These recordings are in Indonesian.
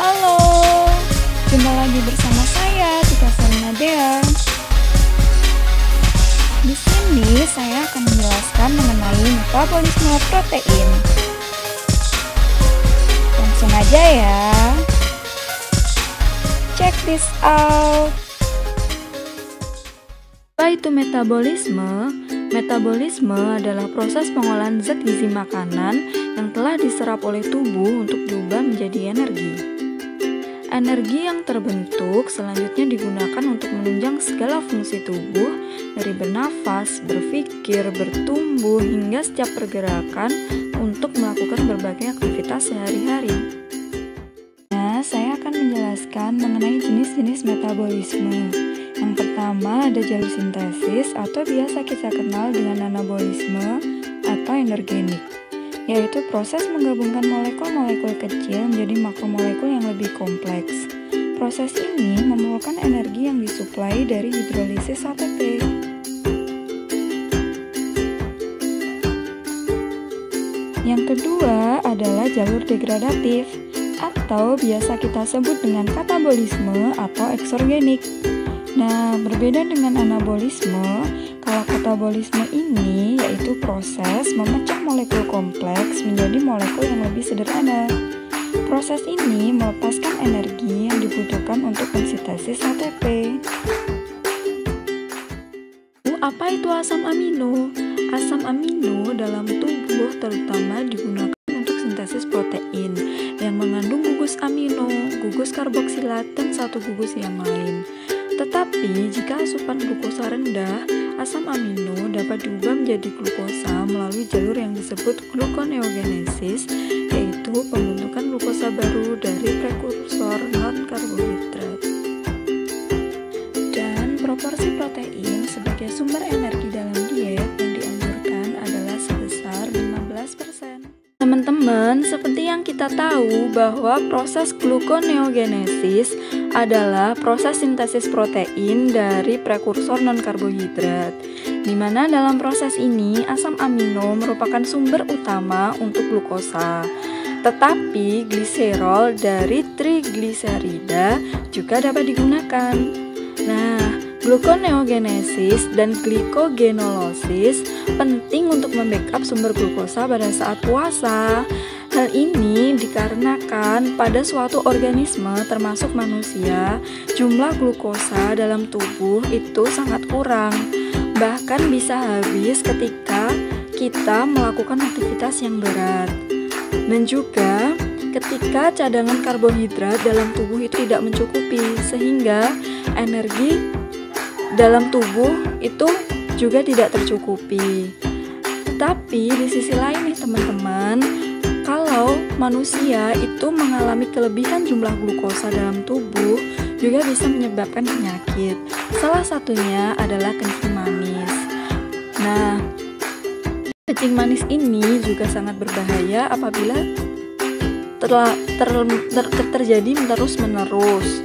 Halo, jumpa lagi bersama saya Tika Selina Dea. Di sini saya akan menjelaskan mengenai metabolisme protein. Langsung aja ya. Check this out. Apa itu metabolisme? Metabolisme adalah proses pengolahan zat gizi makanan yang telah diserap oleh tubuh untuk diubah menjadi energi. Energi yang terbentuk selanjutnya digunakan untuk menunjang segala fungsi tubuh, dari bernafas, berpikir, bertumbuh, hingga setiap pergerakan untuk melakukan berbagai aktivitas sehari-hari. Nah, saya akan menjelaskan mengenai jenis-jenis metabolisme. Yang pertama ada jalur sintesis atau biasa kita kenal dengan anabolisme atau energenik, yaitu proses menggabungkan molekul-molekul kecil menjadi makromolekul yang lebih kompleks. Proses ini memerlukan energi yang disuplai dari hidrolisis ATP. Yang kedua adalah jalur degradatif atau biasa kita sebut dengan katabolisme atau eksorgenik. Nah, berbeda dengan anabolisme, kalau katabolisme ini yaitu proses memecah molekul kompleks menjadi molekul yang lebih sederhana. Proses ini melepaskan energi yang dibutuhkan untuk mensintesis ATP. Apa itu asam amino? Asam amino dalam tubuh terutama digunakan untuk sintesis protein yang mengandung gugus amino, gugus karboksilat, dan satu gugus yang lain. Tetapi jika asupan glukosa rendah, asam amino dapat diubah menjadi glukosa melalui jalur yang disebut gluconeogenesis, yaitu pembentukan glukosa baru dari prekursor non-karbohidrat. Dan proporsi protein sebagai sumber energi dalam diet yang dianjurkan adalah sebesar 15%. Teman-teman, seperti yang kita tahu bahwa proses gluconeogenesis adalah proses sintesis protein dari prekursor non-karbohidrat, di mana dalam proses ini asam amino merupakan sumber utama untuk glukosa. Tetapi gliserol dari trigliserida juga dapat digunakan. Nah, gluconeogenesis dan glikogenolosis penting untuk membackup sumber glukosa pada saat puasa. Hal ini dikarenakan pada suatu organisme termasuk manusia, jumlah glukosa dalam tubuh itu sangat kurang, bahkan bisa habis ketika kita melakukan aktivitas yang berat. Dan juga ketika cadangan karbohidrat dalam tubuh itu tidak mencukupi, sehingga energi dalam tubuh itu juga tidak tercukupi. Tetapi di sisi lain nih teman-teman, kalau manusia itu mengalami kelebihan jumlah glukosa dalam tubuh juga bisa menyebabkan penyakit. Salah satunya adalah kencing manis. Nah, kencing manis ini juga sangat berbahaya apabila terjadi terus-menerus.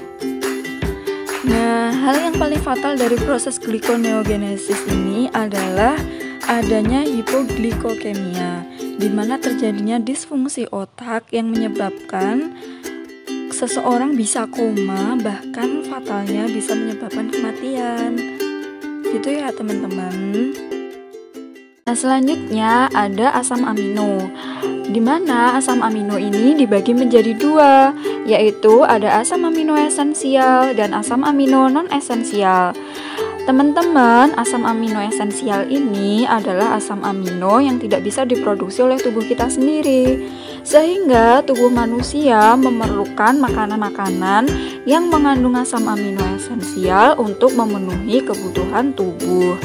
Nah, hal yang paling fatal dari proses glikoneogenesis ini adalah adanya hipoglykokemia, di mana terjadinya disfungsi otak yang menyebabkan seseorang bisa koma, bahkan fatalnya bisa menyebabkan kematian. Gitu ya teman-teman. Nah, selanjutnya ada asam amino, di mana asam amino ini dibagi menjadi dua, yaitu ada asam amino esensial dan asam amino non-esensial. Teman-teman, asam amino esensial ini adalah asam amino yang tidak bisa diproduksi oleh tubuh kita sendiri, sehingga tubuh manusia memerlukan makanan-makanan yang mengandung asam amino esensial untuk memenuhi kebutuhan tubuh.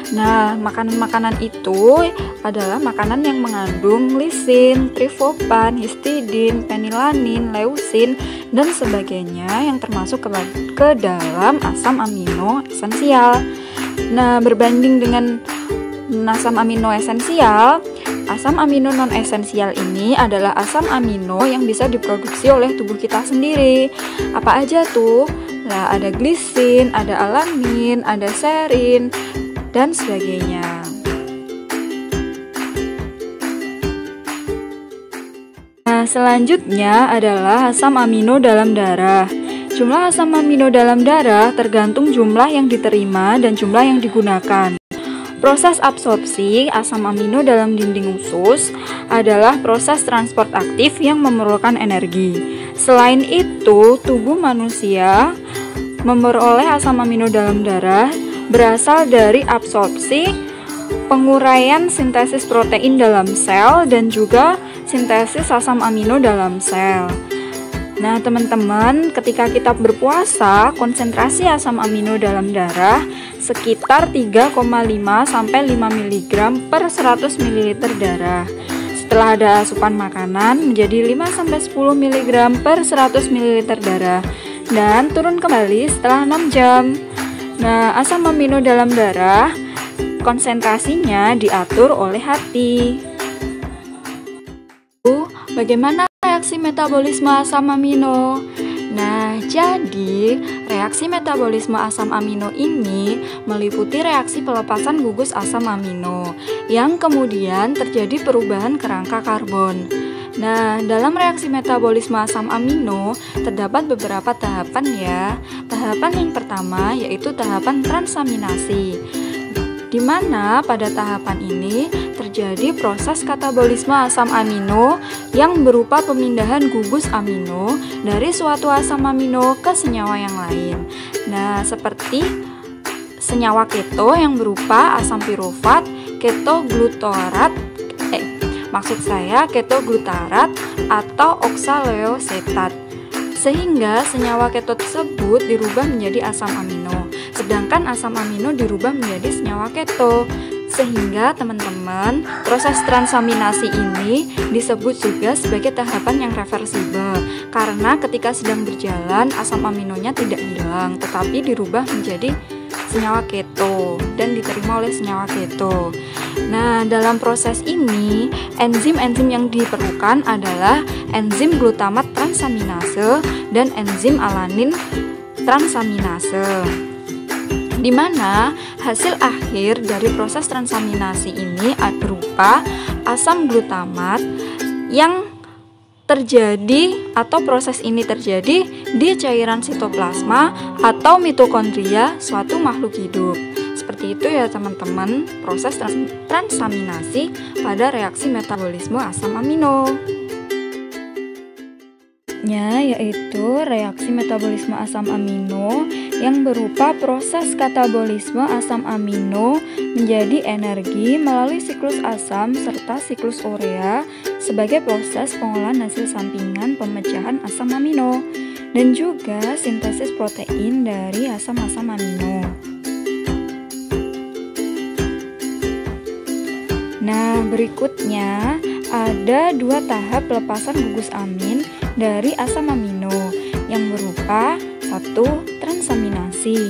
Nah, makanan-makanan itu adalah makanan yang mengandung lisin, triptofan, histidin, fenilanin, leusin, dan sebagainya yang termasuk ke dalam asam amino esensial. Nah, berbanding dengan asam amino esensial, asam amino non-esensial ini adalah asam amino yang bisa diproduksi oleh tubuh kita sendiri. Apa aja tuh? Nah, ada glisin, ada alamin, ada serin, dan sebagainya. Nah, selanjutnya adalah asam amino dalam darah. Jumlah asam amino dalam darah tergantung jumlah yang diterima dan jumlah yang digunakan. Proses absorpsi asam amino dalam dinding usus adalah proses transport aktif yang memerlukan energi. Selain itu, tubuh manusia memperoleh asam amino dalam darah berasal dari absorpsi, penguraian sintesis protein dalam sel, dan juga sintesis asam amino dalam sel. Nah, teman-teman, ketika kita berpuasa, konsentrasi asam amino dalam darah sekitar 3,5 sampai 5 mg per 100 ml darah. Setelah ada asupan makanan menjadi 5 sampai 10 mg per 100 ml darah dan turun kembali setelah 6 jam. Nah, asam amino dalam darah konsentrasinya diatur oleh hati. Bagaimana reaksi metabolisme asam amino? Nah, jadi reaksi metabolisme asam amino ini meliputi reaksi pelepasan gugus asam amino yang kemudian terjadi perubahan kerangka karbon. Nah, dalam reaksi metabolisme asam amino terdapat beberapa tahapan ya. Tahapan yang pertama yaitu tahapan transaminasi, di mana pada tahapan ini terjadi proses katabolisme asam amino yang berupa pemindahan gugus amino dari suatu asam amino ke senyawa yang lain. Nah, seperti senyawa keto yang berupa asam pirufat, ketoglutarat atau oksaloeosetat. Sehingga senyawa keto tersebut dirubah menjadi asam amino, sedangkan asam amino dirubah menjadi senyawa keto. Sehingga teman-teman, proses transaminasi ini disebut juga sebagai tahapan yang reversibel, karena ketika sedang berjalan asam aminonya tidak hilang tetapi dirubah menjadi senyawa keto dan diterima oleh senyawa keto. Nah, dalam proses ini enzim-enzim yang diperlukan adalah enzim glutamat transaminase dan enzim alanin transaminase, di mana hasil akhir dari proses transaminasi ini berupa asam glutamat yang terjadi atau proses ini terjadi di cairan sitoplasma atau mitokondria suatu makhluk hidup. Seperti itu ya teman-teman, proses transaminasi pada reaksi metabolisme asam amino. Yaitu reaksi metabolisme asam amino yang berupa proses katabolisme asam amino menjadi energi melalui siklus asam serta siklus urea sebagai proses pengolahan hasil sampingan pemecahan asam amino dan juga sintesis protein dari asam-asam amino. Nah, berikutnya ada 2 tahap pelepasan gugus amin dari asam amino yang berupa 1. Transaminasi.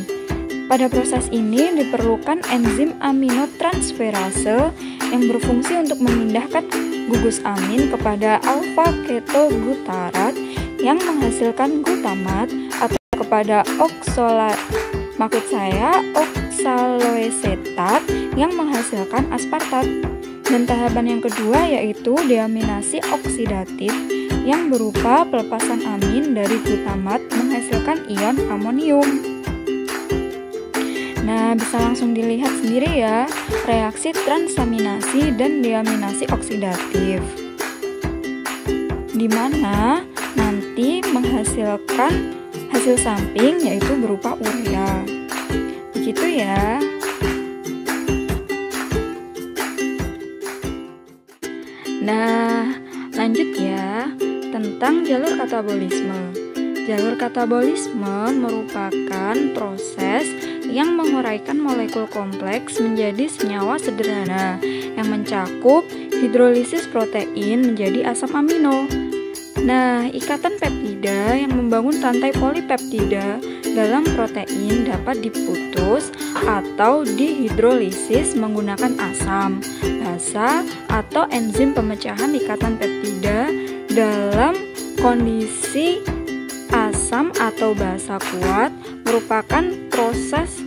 Pada proses ini diperlukan enzim aminotransferase yang berfungsi untuk memindahkan gugus amin kepada alfa-ketoglutarat yang menghasilkan glutamat atau kepada oksaloesetat yang menghasilkan aspartat. Dan tahapan yang kedua yaitu deaminasi oksidatif yang berupa pelepasan amin dari glutamat menghasilkan ion amonium. Nah, bisa langsung dilihat sendiri ya reaksi transaminasi dan deaminasi oksidatif, di mana nanti menghasilkan hasil samping yaitu berupa urea. Begitu ya. Nah, lanjut ya tentang jalur katabolisme. Jalur katabolisme merupakan proses yang menguraikan molekul kompleks menjadi senyawa sederhana yang mencakup hidrolisis protein menjadi asam amino. Nah, ikatan peptida yang membangun rantai polipeptida dalam protein dapat diputus atau dihidrolisis menggunakan asam, basa, atau enzim pemecahan ikatan peptida dalam kondisi asam atau basa kuat merupakan proses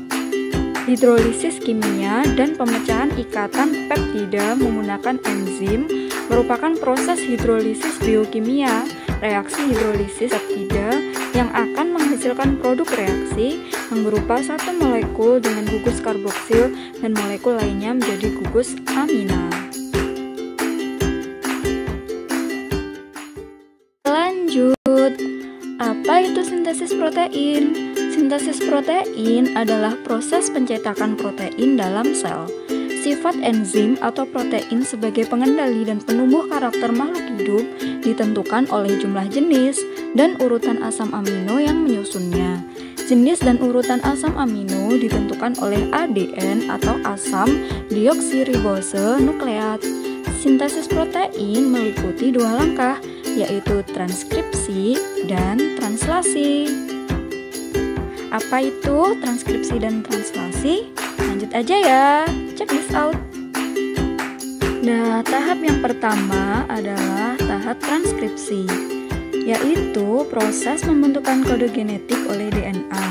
hidrolisis kimia dan pemecahan ikatan peptida menggunakan enzim merupakan proses hidrolisis biokimia, reaksi hidrolisis peptida yang akan menghasilkan produk reaksi yang berupa satu molekul dengan gugus karboksil dan molekul lainnya menjadi gugus amina. Lanjut, apa itu sintesis protein? Sintesis protein adalah proses pencetakan protein dalam sel. Sifat enzim atau protein sebagai pengendali dan penumbuh karakter makhluk hidup ditentukan oleh jumlah jenis dan urutan asam amino yang menyusunnya. Jenis dan urutan asam amino ditentukan oleh ADN atau asam deoksiribose nukleat. Sintesis protein meliputi dua langkah, yaitu transkripsi dan translasi. Apa itu transkripsi dan translasi? Lanjut aja ya, check this out. Nah, tahap yang pertama adalah tahap transkripsi, yaitu proses pembentukan kode genetik oleh DNA.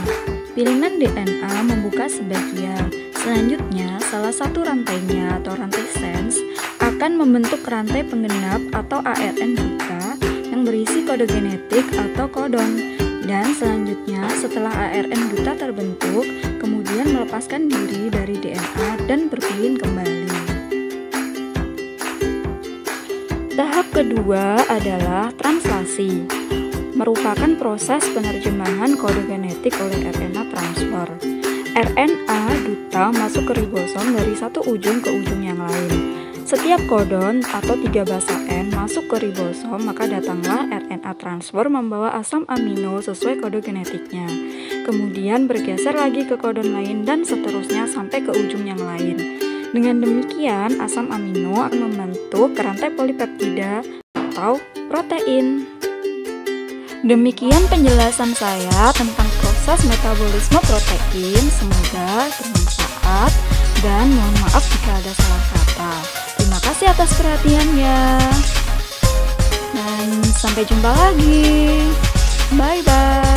Pilihan DNA membuka sebagian. Selanjutnya, salah satu rantainya atau rantai sense akan membentuk rantai penggenap atau ARN buta yang berisi kode genetik atau kodon. Dan selanjutnya, setelah ARN buta terbentuk, kemudian melepaskan diri dari DNA dan berpilin kembali. Tahap kedua adalah translasi, merupakan proses penerjemahan kode genetik oleh RNA transfer. RNA duta masuk ke ribosom dari satu ujung ke ujung yang lain. Setiap kodon atau 3 basa N masuk ke ribosom, maka datanglah RNA transfer membawa asam amino sesuai kode genetiknya. Kemudian bergeser lagi ke kodon lain dan seterusnya sampai ke ujung yang lain. Dengan demikian, asam amino akan membentuk rantai polipeptida atau protein. Demikian penjelasan saya tentang proses metabolisme protein. Semoga bermanfaat dan mohon maaf jika ada salah kata. Terima kasih atas perhatiannya. Dan sampai jumpa lagi. Bye-bye.